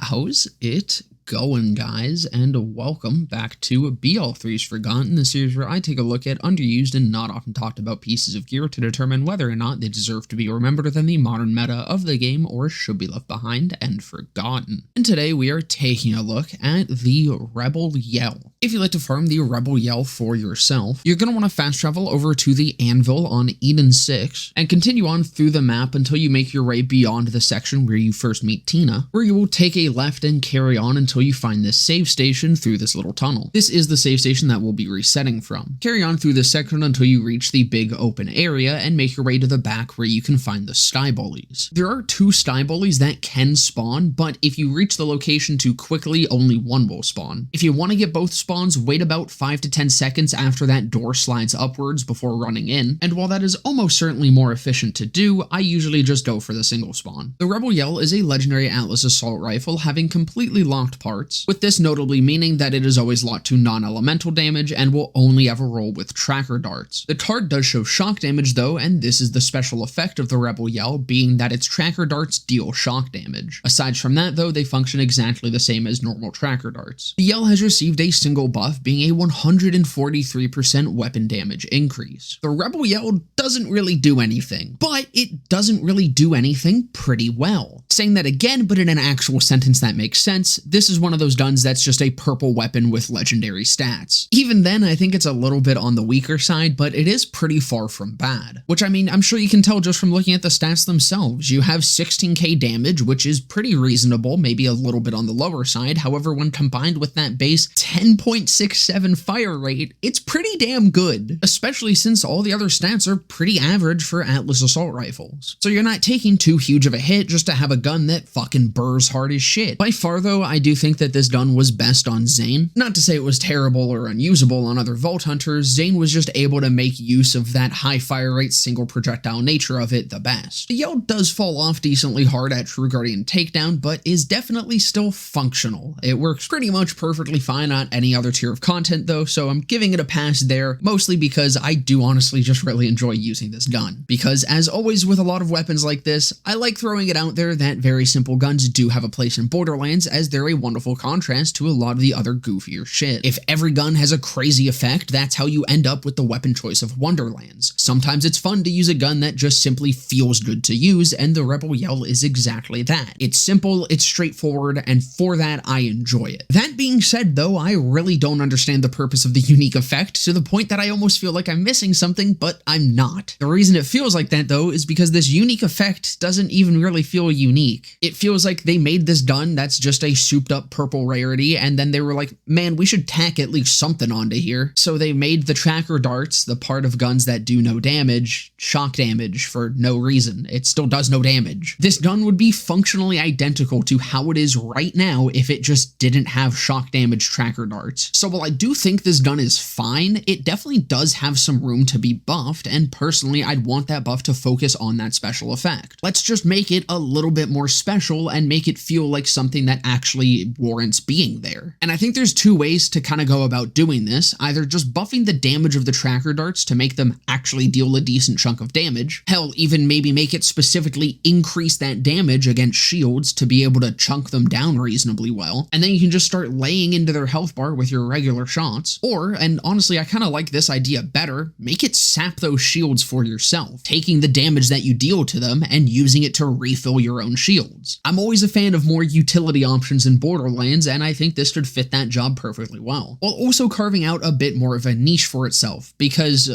How's it going, guys, and welcome back to BL3's Forgotten, the series where I take a look at underused and not often talked about pieces of gear to determine whether or not they deserve to be remembered within the modern meta of the game or should be left behind and forgotten. And today we are taking a look at the Rebel Yell. If you'd like to farm the Rebel Yell for yourself, you're going to want to fast travel over to the Anvil on Eden 6 and continue on through the map until you make your way beyond the section where you first meet Tina, where you will take a left and carry on until you find this save station through this little tunnel. This is the save station that we'll be resetting from. Carry on through this section until you reach the big open area and make your way to the back where you can find the sty bullies. There are 2 sty bullies that can spawn, but if you reach the location too quickly, only one will spawn. If you want to get both spawns, wait about 5 to 10 seconds after that door slides upwards before running in, and while that is almost certainly more efficient to do, I usually just go for the single spawn. The Rebel Yell is a legendary Atlas assault rifle having completely locked parts, with this notably meaning that it is always locked to non-elemental damage and will only ever roll with tracker darts. The tard does show shock damage though, and this is the special effect of the Rebel Yell, being that its tracker darts deal shock damage. Aside from that though, they function exactly the same as normal tracker darts. The Yell has received a single buff, being a 143% weapon damage increase. The Rebel Yell doesn't really do anything, but it doesn't really do anything pretty well. Saying that again, but in an actual sentence that makes sense, this is one of those guns that's just a purple weapon with legendary stats. Even then, I think it's a little bit on the weaker side, but it is pretty far from bad. Which, I mean, I'm sure you can tell just from looking at the stats themselves. You have 16k damage, which is pretty reasonable, maybe a little bit on the lower side. However, when combined with that base 10.67 fire rate, it's pretty damn good, especially since all the other stats are pretty average for Atlas assault rifles. So you're not taking too huge of a hit just to have a gun that fucking burrs hard as shit. By far though, I do think that this gun was best on Zane. Not to say it was terrible or unusable on other Vault Hunters, Zane was just able to make use of that high fire rate single projectile nature of it the best. The Yell does fall off decently hard at True Guardian Takedown, but is definitely still functional. It works pretty much perfectly fine on any other tier of content though, so I'm giving it a pass there, mostly because I do honestly just really enjoy using this gun. Because as always with a lot of weapons like this, I like throwing it out there that very simple guns do have a place in Borderlands, as they're a wonderful contrast to a lot of the other goofier shit. If every gun has a crazy effect, that's how you end up with the weapon choice of Wonderlands. Sometimes it's fun to use a gun that just simply feels good to use, and the Rebel Yell is exactly that. It's simple, it's straightforward, and for that I enjoy it. That being said though, I really don't understand the purpose of the unique effect, to the point that I almost feel like I'm missing something, but I'm not. The reason it feels like that though is because this unique effect doesn't even really feel unique. It feels like they made this gun that's just a souped up purple rarity, and then they were like, man, we should tack at least something onto here. So they made the tracker darts, the part of guns that do no damage, shock damage for no reason. It still does no damage. This gun would be functionally identical to how it is right now if it just didn't have shock damage tracker darts. So while I do think this gun is fine, it definitely does have some room to be buffed, and personally I'd want that buff to focus on that special effect. Let's just make it a little bit more special and make it feel like something that actually warrants being there. And I think there's 2 ways to kind of go about doing this, either just buffing the damage of the tracker darts to make them actually deal a decent chunk of damage, hell, even maybe make it specifically increase that damage against shields to be able to chunk them down reasonably well, and then you can just start laying into their health bar with your regular shots. Or, and honestly I kind of like this idea better, make it sap those shields for yourself, taking the damage that you deal to them and using it to refill your own shields. I'm always a fan of more utility options in Borderlands, and I think this should fit that job perfectly well, while also carving out a bit more of a niche for itself, because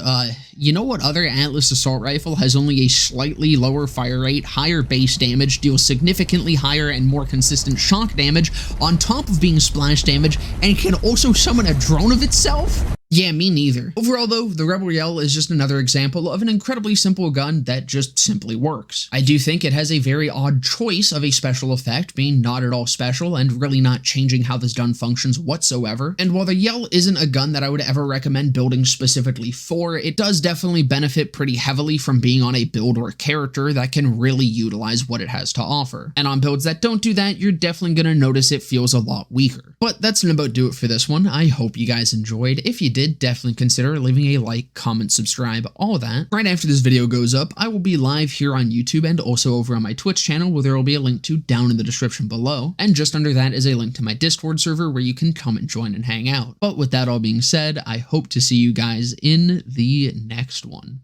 you know what other Atlas assault rifle has only a slightly lower fire rate, higher base damage, deals significantly higher and more consistent shock damage on top of being splash damage, and can also summon a drone of itself? Yeah, me neither. Overall though, the Rebel Yell is just another example of an incredibly simple gun that just simply works. I do think it has a very odd choice of a special effect, being not at all special and really not changing how this gun functions whatsoever. And while the Yell isn't a gun that I would ever recommend building specifically for, it does definitely benefit pretty heavily from being on a build or character that can really utilize what it has to offer. And on builds that don't do that, you're definitely gonna notice it feels a lot weaker. But that's gonna about do it for this one. I hope you guys enjoyed. If you did, vid, definitely consider leaving a like, comment, subscribe, all of that. Right after this video goes up, I will be live here on YouTube and also over on my Twitch channel, where there will be a link to down in the description below. And just under that is a link to my Discord server where you can come and join and hang out. But with that all being said, I hope to see you guys in the next one.